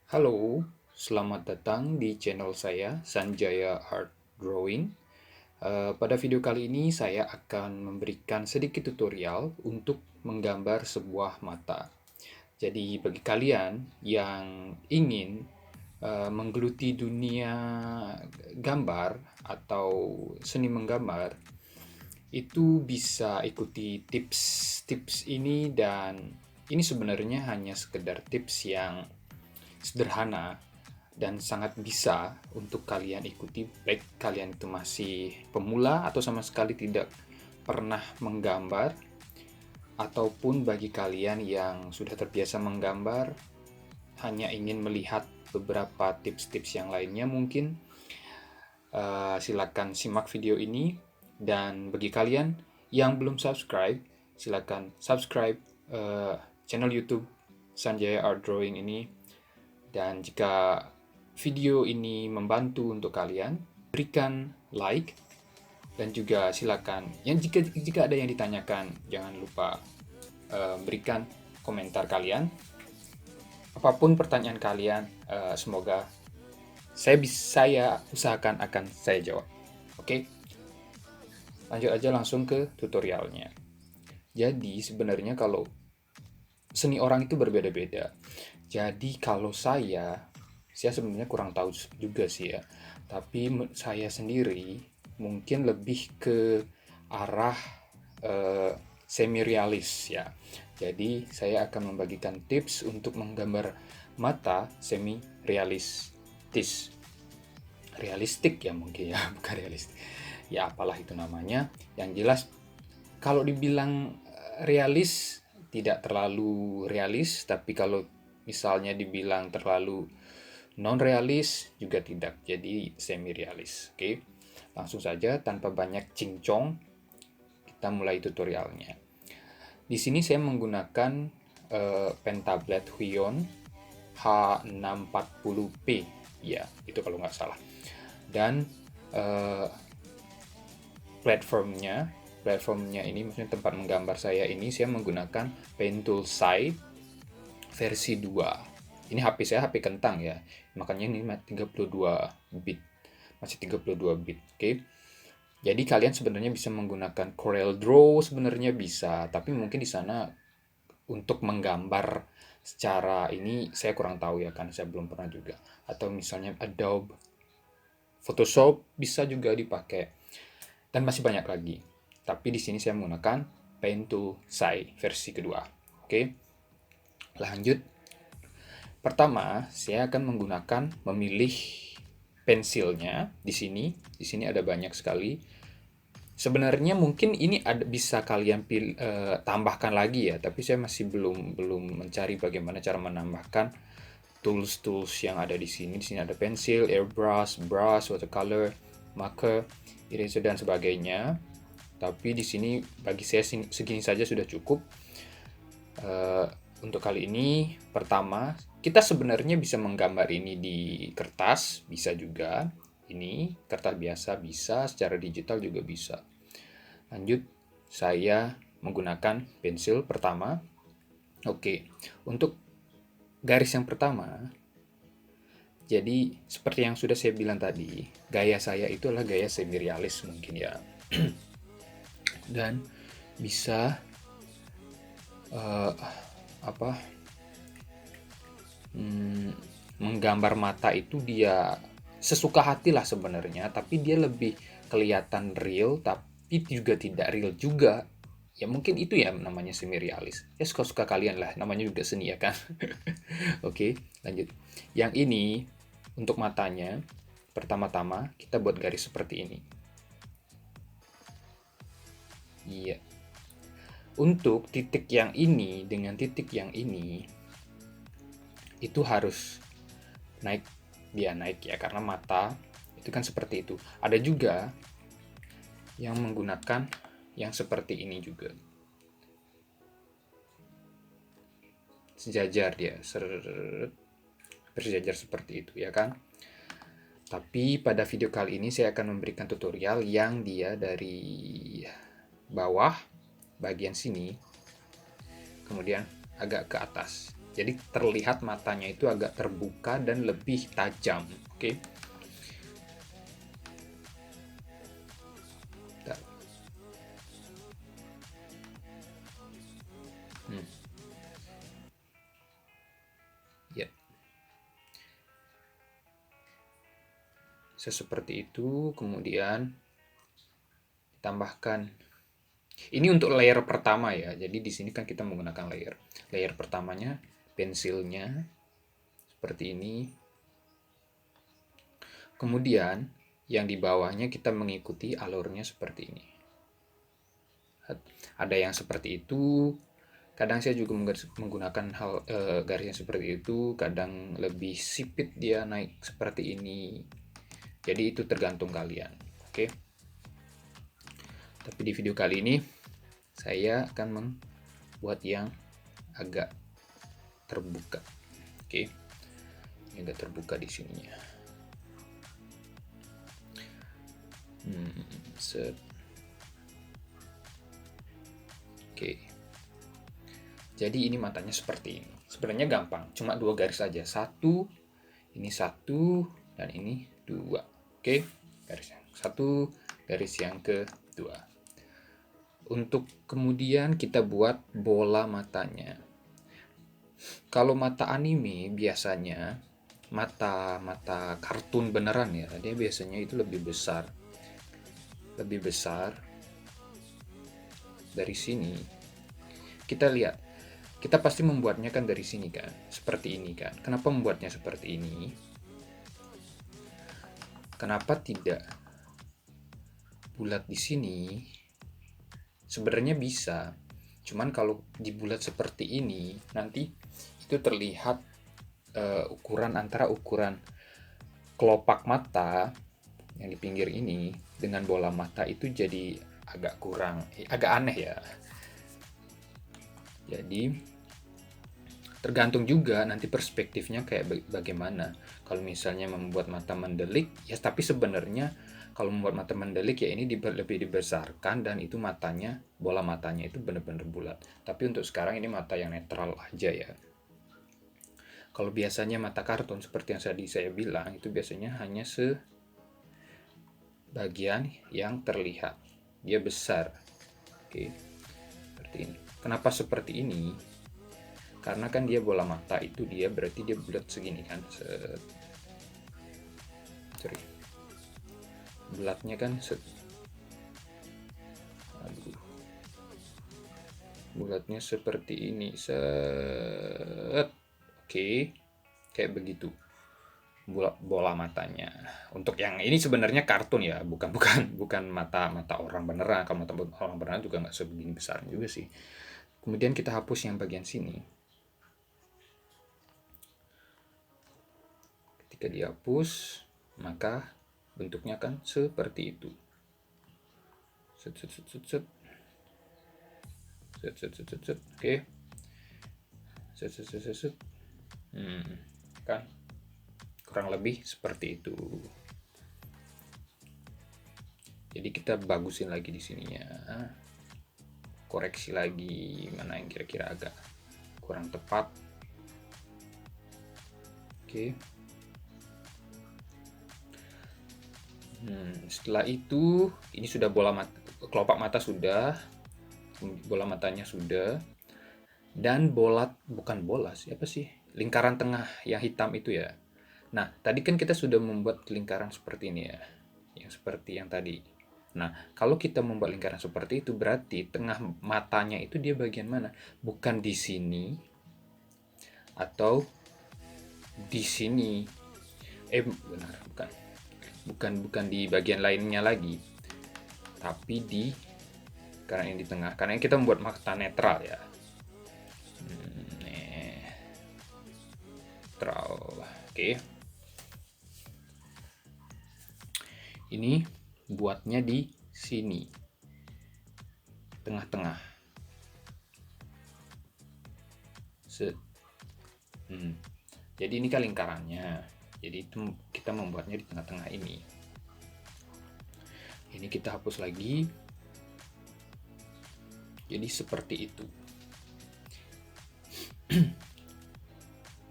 Halo, selamat datang di channel saya, Sanjaya Art Drawing. Pada video kali ini saya akan memberikan sedikit tutorial untuk menggambar sebuah mata. Jadi bagi kalian yang ingin menggeluti dunia gambar atau seni menggambar, itu bisa ikuti tips-tips ini, dan ini sebenarnya hanya sekedar tips yang sederhana dan sangat bisa untuk kalian ikuti, baik kalian itu masih pemula atau sama sekali tidak pernah menggambar, ataupun bagi kalian yang sudah terbiasa menggambar hanya ingin melihat beberapa tips-tips yang lainnya mungkin. Silakan simak video ini, dan bagi kalian yang belum subscribe, silakan subscribe channel YouTube Sanjaya Art Drawing ini. Dan jika video ini membantu untuk kalian, berikan like, dan juga silakan yang jika ada yang ditanyakan, jangan lupa berikan komentar kalian. Apapun pertanyaan kalian, semoga saya usahakan akan saya jawab. Oke, lanjut aja langsung ke tutorialnya. Jadi sebenarnya kalau seni orang itu berbeda-beda. Jadi kalau saya sebenarnya kurang tahu juga sih ya. Tapi saya sendiri mungkin lebih ke arah semi realis ya. Jadi saya akan membagikan tips untuk menggambar mata semi realistik ya mungkin ya, bukan realistik. Ya apalah itu namanya. Yang jelas kalau dibilang realis, tidak terlalu realis, tapi kalau misalnya dibilang terlalu non realis juga tidak, jadi semi realis. Oke, langsung saja tanpa banyak cincong kita mulai tutorialnya. Di sini saya menggunakan pen tablet Huion H640p ya, itu kalau nggak salah. Dan eh, platformnya ini, maksudnya tempat menggambar saya ini, saya menggunakan Pen Tool Side versi 2. Ini HP saya HP kentang ya, makanya ini 32 bit, masih 32 bit. Oke, jadi kalian sebenarnya bisa menggunakan Corel Draw, sebenarnya bisa, tapi mungkin di sana untuk menggambar secara ini saya kurang tahu ya, kan saya belum pernah juga. Atau misalnya Adobe Photoshop bisa juga dipakai, dan masih banyak lagi. Tapi di sini saya menggunakan Paint Tool Sai versi kedua. Oke, lanjut. Pertama, saya akan memilih pensilnya di sini. Di sini ada banyak sekali. Sebenarnya mungkin ini bisa kalian tambahkan lagi ya, tapi saya masih belum mencari bagaimana cara menambahkan tools-tools yang ada di sini. Di sini ada pensil, airbrush, brush, watercolor, marker, eraser dan sebagainya. Tapi di sini bagi saya segini saja sudah cukup. Untuk kali ini, pertama, kita sebenarnya bisa menggambar ini di kertas, bisa juga. Ini kertas biasa bisa, secara digital juga bisa. Lanjut, saya menggunakan pensil pertama. Oke, untuk garis yang pertama, jadi seperti yang sudah saya bilang tadi, gaya saya itu adalah gaya semi realis mungkin ya. Dan bisa eh, apa menggambar mata itu dia sesuka hati lah sebenarnya, tapi dia lebih kelihatan real tapi juga tidak real juga. Ya mungkin itu ya namanya semi realis. Ya suka-suka kalian lah, namanya juga seni ya kan. Oke, lanjut. Yang ini untuk matanya, pertama-tama kita buat garis seperti ini. Iya. Untuk titik yang ini dengan titik yang ini itu harus naik, dia naik ya, karena mata itu kan seperti itu. Ada juga yang menggunakan yang seperti ini juga, sejajar, dia bersejajar seperti itu ya kan. Tapi pada video kali ini saya akan memberikan tutorial yang dia dari bawah bagian sini kemudian agak ke atas. Jadi terlihat matanya itu agak terbuka dan lebih tajam. Oke. Bentar. Ya, seperti itu. Kemudian tambahkan. Ini untuk layer pertama ya. Jadi di sini kan kita menggunakan layer. Layer pertamanya pensilnya seperti ini. Kemudian yang di bawahnya kita mengikuti alurnya seperti ini. Ada yang seperti itu. Kadang saya juga menggunakan garis yang seperti itu. Kadang lebih sipit dia naik seperti ini. Jadi itu tergantung kalian. Oke. Tapi di video kali ini saya akan membuat yang agak terbuka. Oke. Ini agak terbuka di sininya. Set. Oke. Jadi ini matanya seperti ini. Sebenarnya gampang, cuma 2 garis saja. Satu, ini 1, dan ini 2. Oke, garis yang 1, garis yang kedua. Untuk kemudian kita buat bola matanya. Kalau mata anime biasanya mata kartun beneran ya, dia biasanya itu lebih besar. Lebih besar dari sini. Kita lihat. Kita pasti membuatnya kan dari sini kan, seperti ini kan. Kenapa membuatnya seperti ini? Kenapa tidak bulat di sini? Sebenarnya bisa, cuman kalau dibulat seperti ini, nanti itu terlihat ukuran antara ukuran kelopak mata yang di pinggir ini dengan bola mata itu jadi agak kurang, agak aneh ya. Jadi tergantung juga nanti perspektifnya kayak bagaimana. Kalau misalnya membuat mata mendelik, ya tapi sebenarnya kalau membuat mata mendelik ya ini lebih dibesarkan dan itu matanya, bola matanya itu benar-benar bulat. Tapi untuk sekarang ini mata yang netral aja ya. Kalau biasanya mata kartun seperti yang tadi saya bilang itu biasanya hanya sebagian yang terlihat. Dia besar. Oke. Seperti ini. Kenapa seperti ini? Karena kan dia bola mata itu dia berarti dia bulat segini kan. Sorry. Bulatnya kan bulatnya seperti ini. Oke. Kayak begitu. Bola matanya. Untuk yang ini sebenarnya kartun ya, bukan mata orang beneran. Kalau mata orang beneran juga nggak sebegini besar juga sih. Kemudian kita hapus yang bagian sini. Ketika dihapus, maka bentuknya kan seperti itu. Set. Oke. Set. Kan kurang lebih seperti itu. Jadi kita bagusin lagi di sininya. Koreksi lagi mana yang kira-kira agak kurang tepat. Oke. Setelah itu ini sudah kelopak mata sudah, bola matanya sudah, dan bukan bola siapa sih, lingkaran tengah yang hitam itu ya. Nah tadi kan kita sudah membuat lingkaran seperti ini ya, yang seperti yang tadi. Nah kalau kita membuat lingkaran seperti itu berarti tengah matanya itu dia bagian mana? Bukan di sini atau di sini. Benar, bukan di bagian lainnya lagi, tapi karena yang di tengah, karena kita membuat mata netral ya. Netral. Oke. Ini buatnya di sini, tengah-tengah. Jadi ini kan lingkarannya. Jadi itu kita membuatnya di tengah-tengah ini. Ini kita hapus lagi. Jadi seperti itu.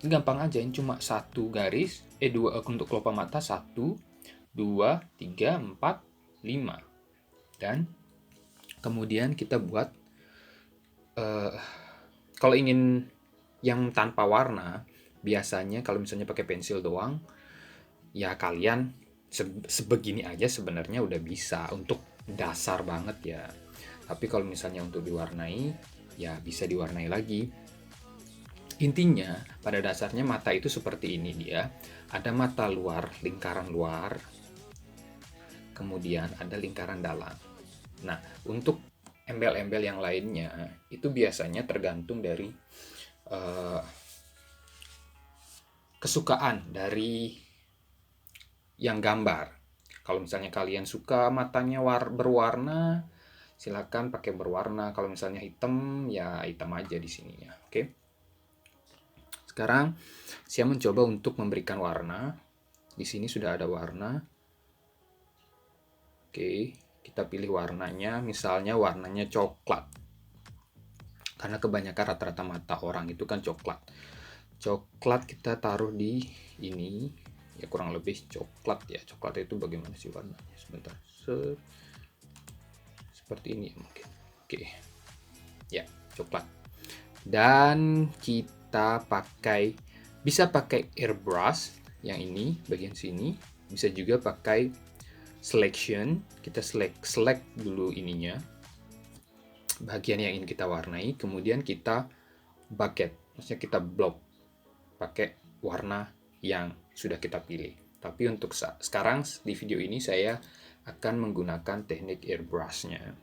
Ini gampang aja, ini cuma satu garis, dua untuk kelopak mata, 1, 2, 3, 4, 5. Dan kemudian kita buat, kalau ingin yang tanpa warna, biasanya kalau misalnya pakai pensil doang, ya kalian sebegini aja sebenarnya udah bisa untuk dasar banget ya. Tapi kalau misalnya untuk diwarnai, ya bisa diwarnai lagi. Intinya, pada dasarnya mata itu seperti ini dia. Ada mata luar, lingkaran luar, kemudian ada lingkaran dalam. Nah, untuk embel-embel yang lainnya, itu biasanya tergantung dari kesukaan dari yang gambar. Kalau misalnya kalian suka matanya berwarna, silakan pakai berwarna. Kalau misalnya hitam, ya hitam aja di sininya. Oke. Sekarang saya mencoba untuk memberikan warna. Di sini sudah ada warna. Oke, kita pilih warnanya. Misalnya warnanya coklat. Karena kebanyakan rata-rata mata orang itu kan coklat. Coklat kita taruh di ini. Ya kurang lebih coklat ya. Coklat itu bagaimana sih warnanya? Sebentar. Seperti ini mungkin. Oke. Ya, coklat. Dan kita bisa pakai airbrush yang ini bagian sini, bisa juga pakai selection. Kita select dulu ininya, bagian yang ingin kita warnai, kemudian kita bucket, maksudnya kita block pakai warna yang sudah kita pilih. Tapi untuk sekarang di video ini saya akan menggunakan teknik airbrushnya.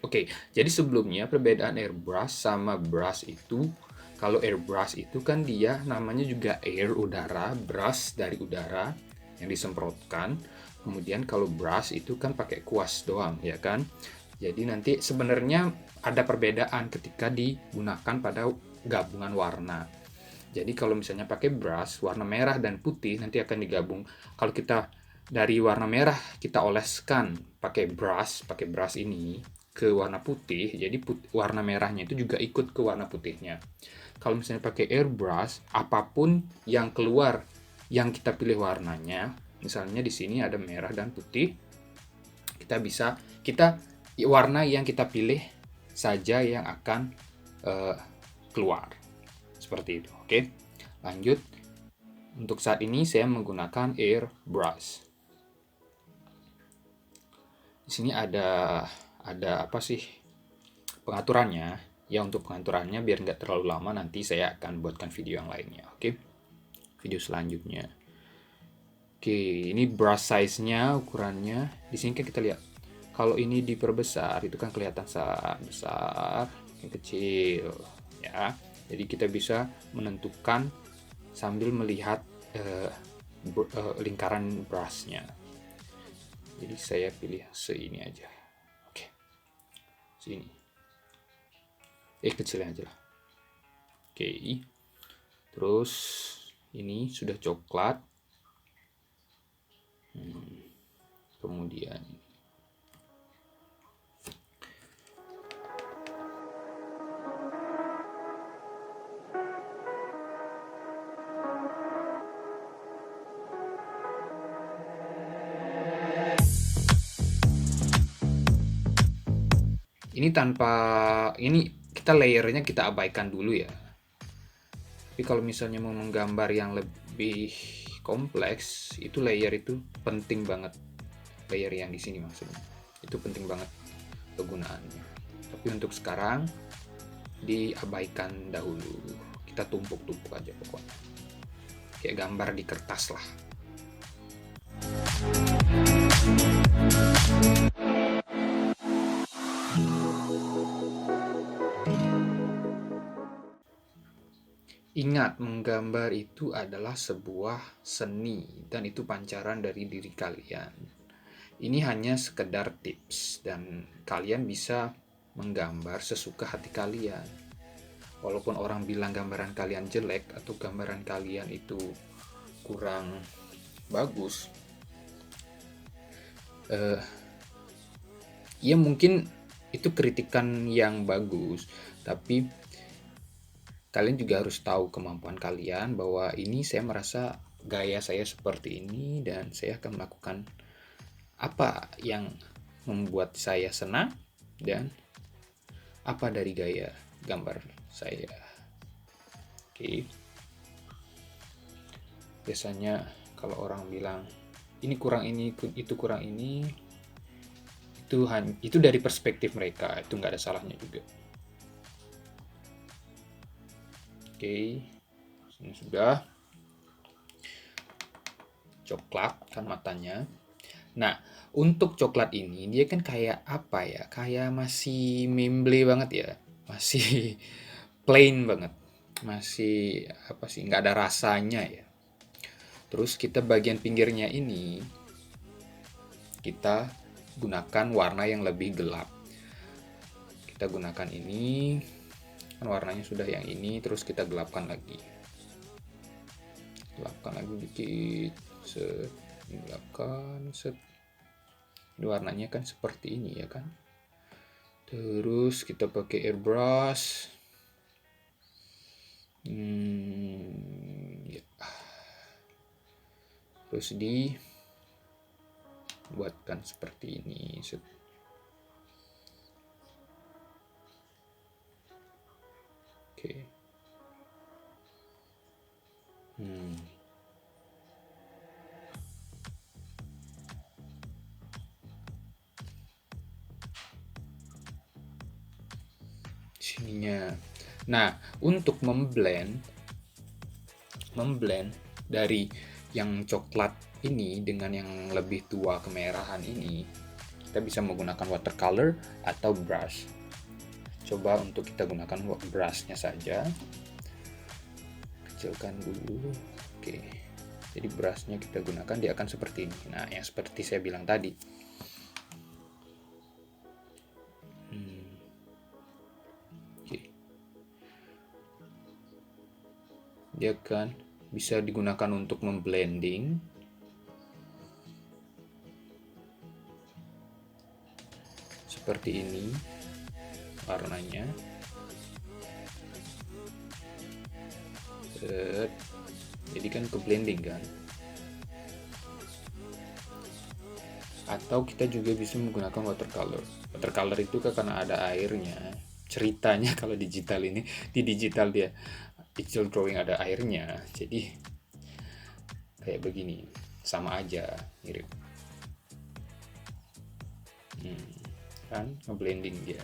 Oke, jadi sebelumnya perbedaan airbrush sama brush itu, kalau airbrush itu kan dia namanya juga air, udara, brush dari udara yang disemprotkan. Kemudian kalau brush itu kan pakai kuas doang, ya kan? Jadi nanti sebenarnya ada perbedaan ketika digunakan pada gabungan warna. Jadi kalau misalnya pakai brush, warna merah dan putih nanti akan digabung. Kalau kita dari warna merah kita oleskan pakai brush ini ke warna putih, jadi warna merahnya itu juga ikut ke warna putihnya. Kalau misalnya pakai airbrush, apapun yang keluar yang kita pilih warnanya, misalnya di sini ada merah dan putih, kita warna yang kita pilih saja yang akan keluar. Seperti itu. Oke. Lanjut. Untuk saat ini saya menggunakan airbrush. Di sini ada apa sih pengaturannya? Ya, untuk pengaturannya biar nggak terlalu lama, nanti saya akan buatkan video yang lainnya. Oke. Video selanjutnya. Oke, ini brush size-nya, ukurannya. Di sini kan kita lihat. Kalau ini diperbesar, itu kan kelihatan besar, yang kecil, ya. Jadi kita bisa menentukan sambil melihat lingkaran brushnya. Jadi saya pilih seini aja. Oke, sini. Kecilnya aja lah. Oke, terus ini sudah coklat. Kemudian ini kita layernya kita abaikan dulu ya. Tapi kalau misalnya mau menggambar yang lebih kompleks, itu layer itu penting banget. Layer yang di sini maksudnya. Itu penting banget kegunaannya. Tapi untuk sekarang diabaikan dahulu. Kita tumpuk-tumpuk aja pokoknya. Kayak gambar di kertas lah. Ingat, menggambar itu adalah sebuah seni dan itu pancaran dari diri kalian. Ini hanya sekedar tips dan kalian bisa menggambar sesuka hati kalian. Walaupun orang bilang gambaran kalian jelek atau gambaran kalian itu kurang bagus, ya mungkin itu kritikan yang bagus, tapi kalian juga harus tahu kemampuan kalian bahwa ini saya merasa gaya saya seperti ini dan saya akan melakukan apa yang membuat saya senang dan apa dari gaya gambar saya. Oke. Biasanya kalau orang bilang ini kurang ini, itu kurang ini, itu dari perspektif mereka, itu nggak ada salahnya juga. Oke, ini sudah coklat kan matanya. Nah, untuk coklat ini dia kan kayak apa ya? Kayak masih memble banget ya, masih plain banget, masih apa sih? Nggak ada rasanya ya. Terus kita bagian pinggirnya ini kita gunakan warna yang lebih gelap. Kita gunakan ini, kan warnanya sudah yang ini, terus kita gelapkan lagi. Gelapkan lagi dikit, set, gelapkan, set. Ini warnanya kan seperti ini ya kan. Terus kita pakai airbrush. Ya. Terus dibuatkan seperti ini. Set. Oke. Sininya. Nah, untuk memblend dari yang coklat ini dengan yang lebih tua kemerahan ini, kita bisa menggunakan watercolor atau brush. Coba untuk kita gunakan brushnya saja, kecilkan dulu. Oke, jadi brushnya kita gunakan, dia akan seperti ini. Nah, yang seperti saya bilang tadi. Oke. Dia kan bisa digunakan untuk memblending. Seperti ini warnanya. Jadi kan ke blending kan. Atau kita juga bisa menggunakan watercolor. Watercolor itu kan karena ada airnya. Ceritanya kalau digital ini, di digital digital drawing ada airnya. Jadi kayak begini, sama aja, mirip. Kan ngeblending dia.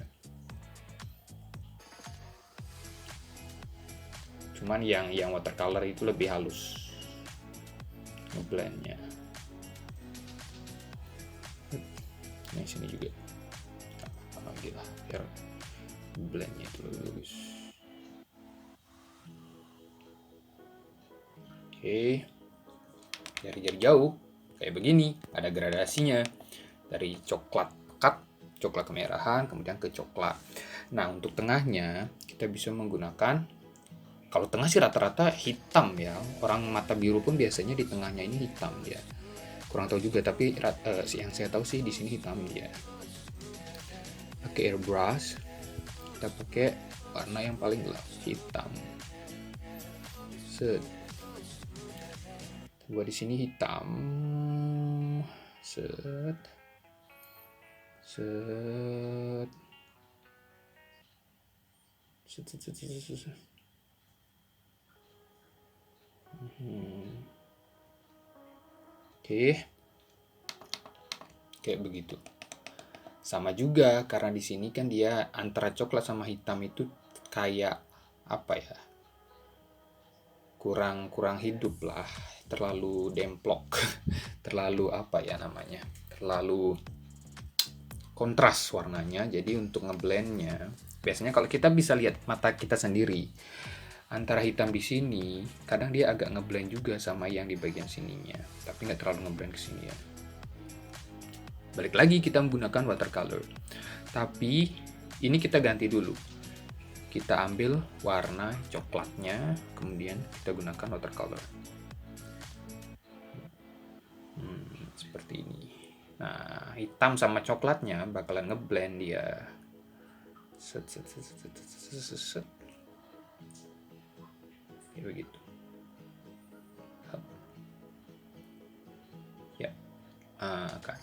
Cuman yang watercolor itu lebih halus ngeblendnya. Nah sini juga lagi lah biar blendnya itu lebih bagus. Oke, jari-jari jauh kayak begini, ada gradasinya dari coklat pekat, coklat kemerahan, kemudian ke coklat. Nah untuk tengahnya kita bisa menggunakan, kalau tengah sih rata-rata hitam ya, orang mata biru pun biasanya di tengahnya ini hitam ya. Kurang tahu juga, tapi yang saya tahu sih di sini hitam ya. Pakai airbrush, kita pakai warna yang paling gelap, hitam. Set. Gua di sini hitam. Set. Set. Set, set, set, set, set, set. Oke. Kayak begitu. Sama juga karena di sini kan dia antara coklat sama hitam itu kayak apa ya? Kurang hidup lah, terlalu demplok. Terlalu apa ya namanya? Terlalu kontras warnanya. Jadi untuk ngeblendnya, biasanya kalau kita bisa lihat mata kita sendiri, antara hitam di sini, kadang dia agak ngeblend juga sama yang di bagian sininya, tapi nggak terlalu ngeblend ke sini ya. Balik lagi kita menggunakan watercolor, tapi ini kita ganti dulu. Kita ambil warna coklatnya, kemudian kita gunakan watercolor. Seperti ini. Nah, hitam sama coklatnya bakalan ngeblend dia. Set, set, set, set, set, set, set. Ya, begitu. Ya, kan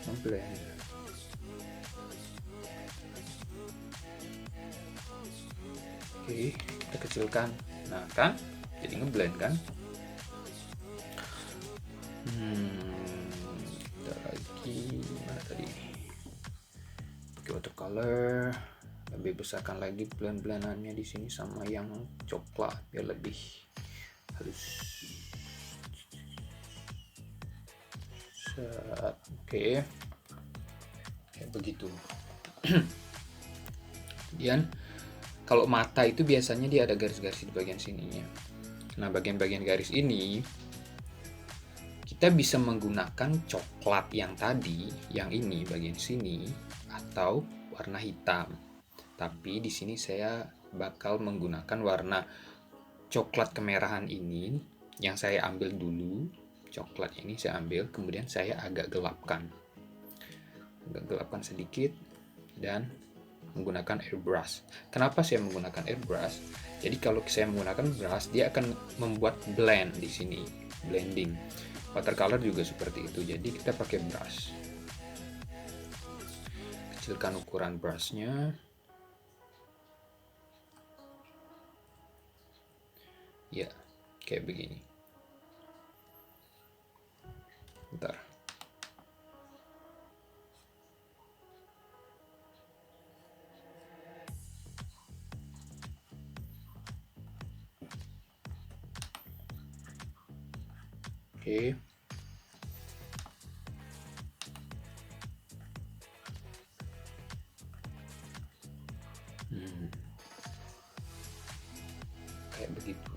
ngeblend. Oke, kita kecilkan. Nah kan, jadi ngeblend kan. Kita lagi mana tadi? Pakai watercolor. Lebih besarkan lagi blend-blendannya di sini sama yang coklat biar lebih halus. Oke, kayak begitu. Kemudian kalau mata itu biasanya dia ada garis-garis di bagian sininya. Nah, bagian-bagian garis ini kita bisa menggunakan coklat yang tadi, yang ini bagian sini, atau warna hitam. Tapi di sini saya bakal menggunakan warna coklat kemerahan ini yang saya ambil dulu. Coklat ini saya ambil, kemudian saya agak gelapkan sedikit dan menggunakan airbrush. Kenapa saya menggunakan airbrush? Jadi kalau saya menggunakan brush, dia akan membuat blend di sini, blending. Watercolor juga seperti itu. Jadi kita pakai brush. Kecilkan ukuran brushnya. Ya, kayak begini. Bentar. Oke. Kayak begitu.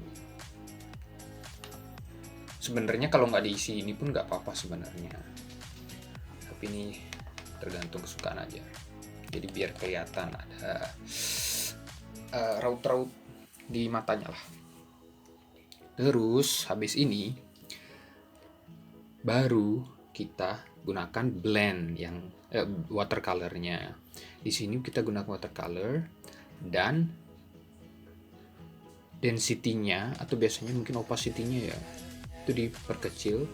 Sebenarnya kalau nggak diisi ini pun nggak apa-apa sebenarnya. Tapi ini tergantung kesukaan aja. Jadi biar kelihatan ada raut-raut di matanya lah. Terus habis ini baru kita gunakan blend yang watercolornya. Di sini kita gunakan watercolor dan density-nya atau biasanya mungkin opacity-nya ya itu diperkecil.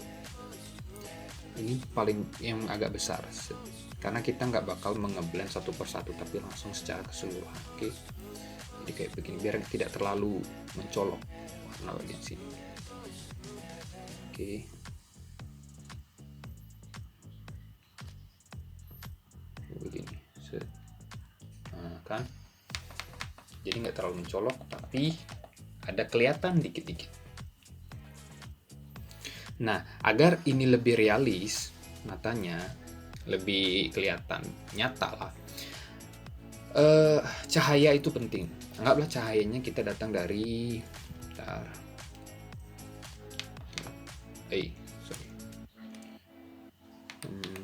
Ini paling yang agak besar karena kita nggak bakal mengeblend satu persatu tapi langsung secara keseluruhan. Oke, jadi kayak begini biar tidak terlalu mencolok warna bagian sini. Oke. Begini. Nah, kan jadi nggak terlalu mencolok tapi ada kelihatan dikit-dikit. Nah, agar ini lebih realis matanya, lebih kelihatan nyata lah, cahaya itu penting. Anggaplah cahayanya kita datang dari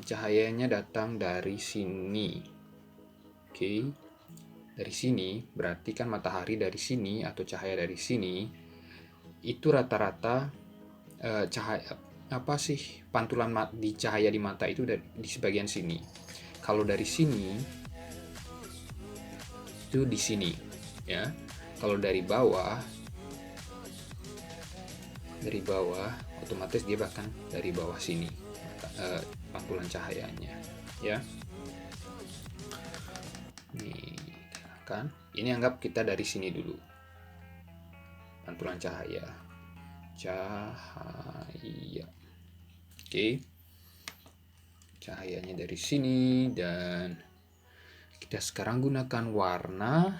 cahayanya datang dari sini. Oke. Dari sini berarti kan matahari dari sini atau cahaya dari sini itu rata-rata cahaya apa sih pantulan di cahaya di mata itu di sebagian sini. Kalau dari sini itu di sini ya. Kalau dari bawah otomatis dia bahkan dari bawah sini pantulan cahayanya ya. Nih kan, ini anggap kita dari sini dulu pantulan cahaya. Oke, cahayanya dari sini dan kita sekarang gunakan warna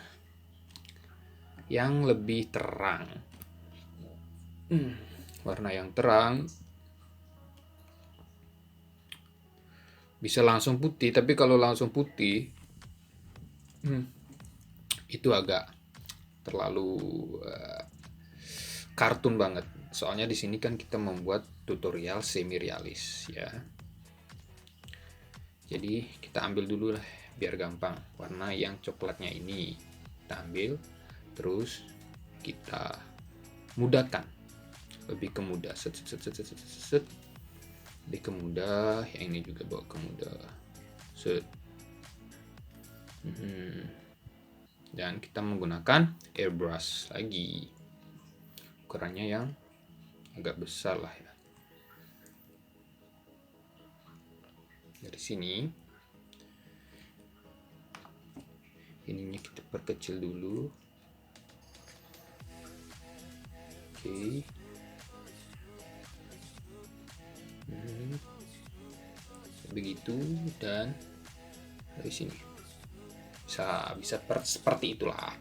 yang lebih terang. Warna yang terang bisa langsung putih, tapi kalau langsung putih itu agak terlalu kartun banget. Soalnya di sini kan kita membuat tutorial semi realis ya. Jadi kita ambil dulu lah biar gampang. Warna yang coklatnya ini kita ambil, terus kita mudahkan, lebih ke mudah, lebih ke mudah. Yang ini juga bawa ke mudah, dan kita menggunakan airbrush lagi. ukurannya yang agak besar lah ya. Dari sini ininya kita perkecil dulu. Oke. Begitu, dan dari sini bisa seperti itulah.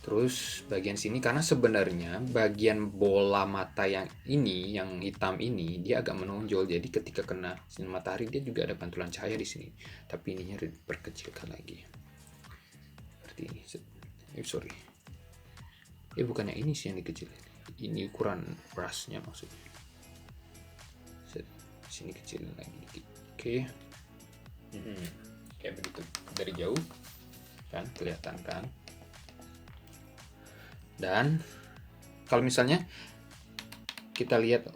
Terus bagian sini, karena sebenarnya bagian bola mata yang ini, yang hitam ini, dia agak menonjol. Jadi ketika kena sinar matahari dia juga ada pantulan cahaya di sini. Tapi ininya diperkecilkan lagi. Seperti ini. Sorry. Bukannya ini sih yang dikecil. Ini ukuran brushnya maksudnya. Sini kecilin lagi dikit. Oke. Kayak begitu dari jauh kan kelihatan kan. Dan kalau misalnya kita lihat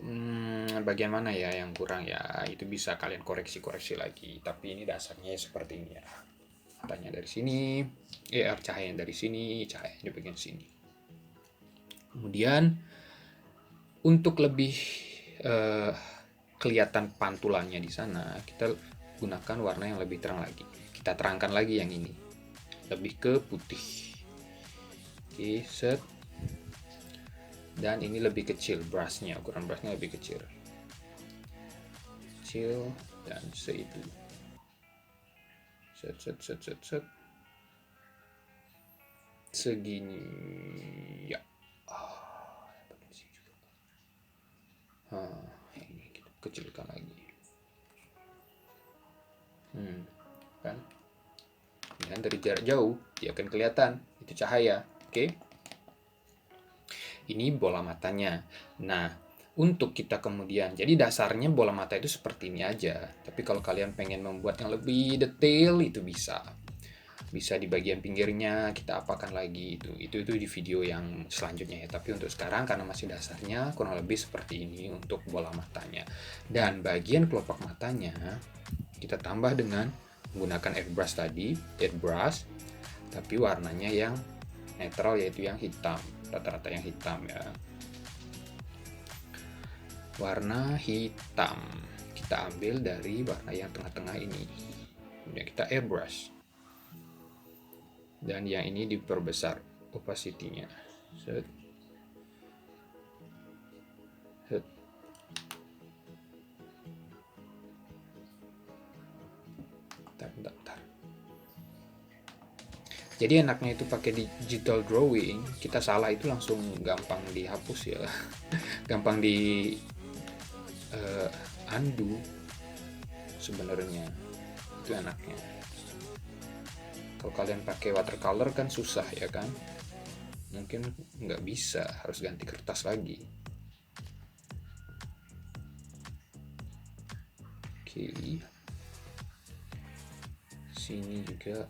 bagian mana ya yang kurang ya, itu bisa kalian koreksi lagi. Tapi ini dasarnya seperti ini ya. Matanya dari sini, cahaya dari sini, cahaya di bagian sini. Kemudian untuk lebih kelihatan pantulannya di sana, kita gunakan warna yang lebih terang lagi. Kita terangkan lagi yang ini, lebih ke putih. Oke, set. Dan ini lebih kecil brushnya, ukuran brushnya lebih kecil dan seitu. Set. Segini ya. Ini kita kecilkan lagi. Kan? Dan dari jarak jauh dia akan kelihatan itu cahaya. Oke. Ini bola matanya. Nah, untuk kita kemudian, jadi dasarnya bola mata itu seperti ini aja. Tapi kalau kalian pengen membuat yang lebih detail, itu bisa. Bisa di bagian pinggirnya kita apakan lagi itu di video yang selanjutnya ya. Tapi untuk sekarang karena masih dasarnya kurang lebih seperti ini untuk bola matanya. Dan bagian kelopak matanya kita tambah dengan menggunakan airbrush tadi, airbrush, tapi warnanya yang netral, yaitu yang hitam, rata-rata yang hitam ya. Warna hitam kita ambil dari warna yang tengah-tengah ini, kemudian kita airbrush, dan yang ini diperbesar opacity-nya. Set. Bentar. Jadi enaknya itu pakai digital drawing, kita salah itu langsung gampang dihapus ya. Gampang di undo sebenarnya. Itu enaknya. Kalau kalian pakai watercolor kan susah ya kan, mungkin nggak bisa, harus ganti kertas lagi. Oke, sini juga.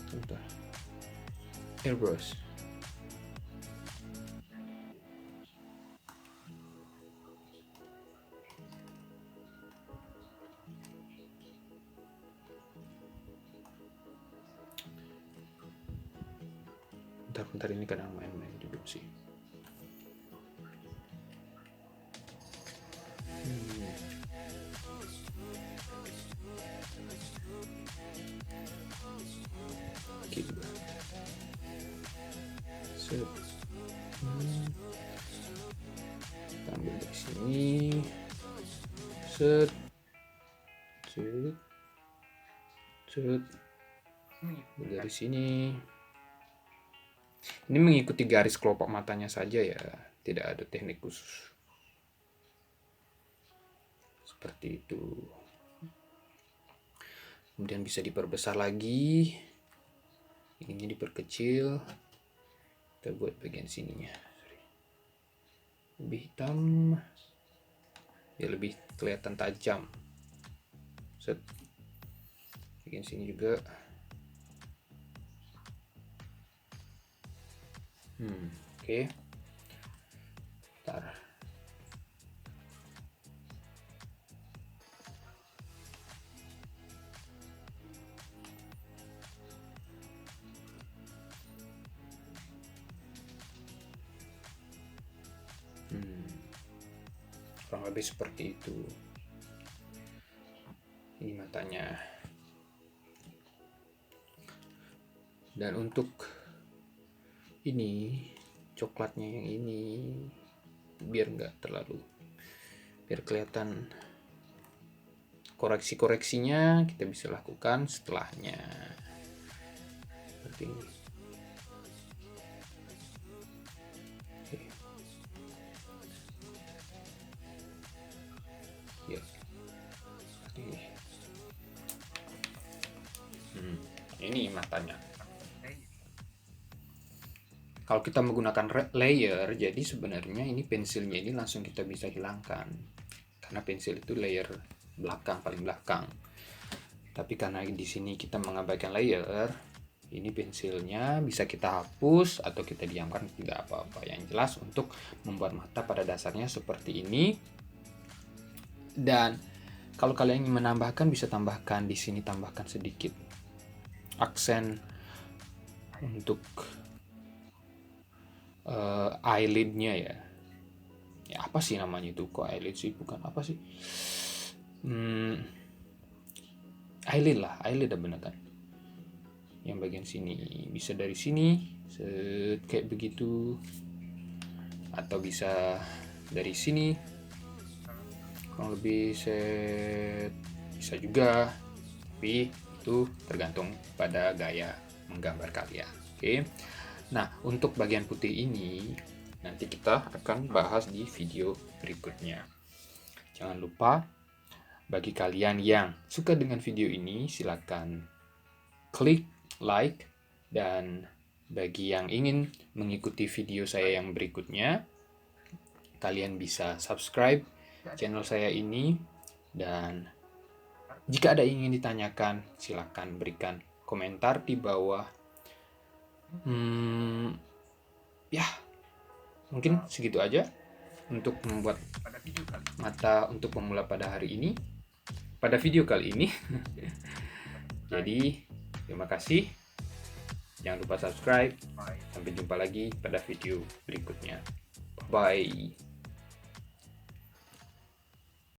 Bentar. Airbrush. Bentar ini kadang main-main juga sih. Gitu. Set. Ambil dari sini. Set. Dari sini. Ini mengikuti garis kelopak matanya saja ya, tidak ada teknik khusus. Seperti itu. Kemudian bisa diperbesar lagi. Ininya diperkecil. Kita buat bagian sininya. Lebih hitam. Ya lebih kelihatan tajam. Set. Bagian sini juga. Oke. Bentar. Kurang lebih seperti itu. Ini matanya. Dan untuk ini coklatnya yang ini, biar kelihatan koreksi-koreksinya kita bisa lakukan setelahnya seperti ini. Ya, seperti ini. Ini matanya. Kalau kita menggunakan layer, jadi sebenarnya ini pensilnya ini langsung kita bisa hilangkan, karena pensil itu layer belakang, paling belakang. Tapi karena di sini kita mengabaikan layer, ini pensilnya bisa kita hapus atau kita diamkan, tidak apa-apa. Yang jelas untuk membuat mata pada dasarnya seperti ini. Dan kalau kalian ingin menambahkan, bisa tambahkan di sini, tambahkan sedikit aksen untuk eyelidnya ya. Ya apa sih namanya itu? Kok eyelid sih? Bukan apa sih? Eyelid lah, eyelid udah bener kan? Yang bagian sini bisa dari sini, kayak begitu, atau bisa dari sini, kurang lebih bisa juga. Tapi itu tergantung pada gaya menggambar kalian. Oke. Nah, untuk bagian putih ini nanti kita akan bahas di video berikutnya. Jangan lupa, bagi kalian yang suka dengan video ini, silakan klik like, dan bagi yang ingin mengikuti video saya yang berikutnya, kalian bisa subscribe channel saya ini, dan jika ada yang ingin ditanyakan, silakan berikan komentar di bawah. Ya, mungkin segitu aja untuk membuat mata untuk pemula pada hari ini, pada video kali ini. Jadi, terima kasih. Jangan lupa subscribe. Sampai jumpa lagi pada video berikutnya. Bye.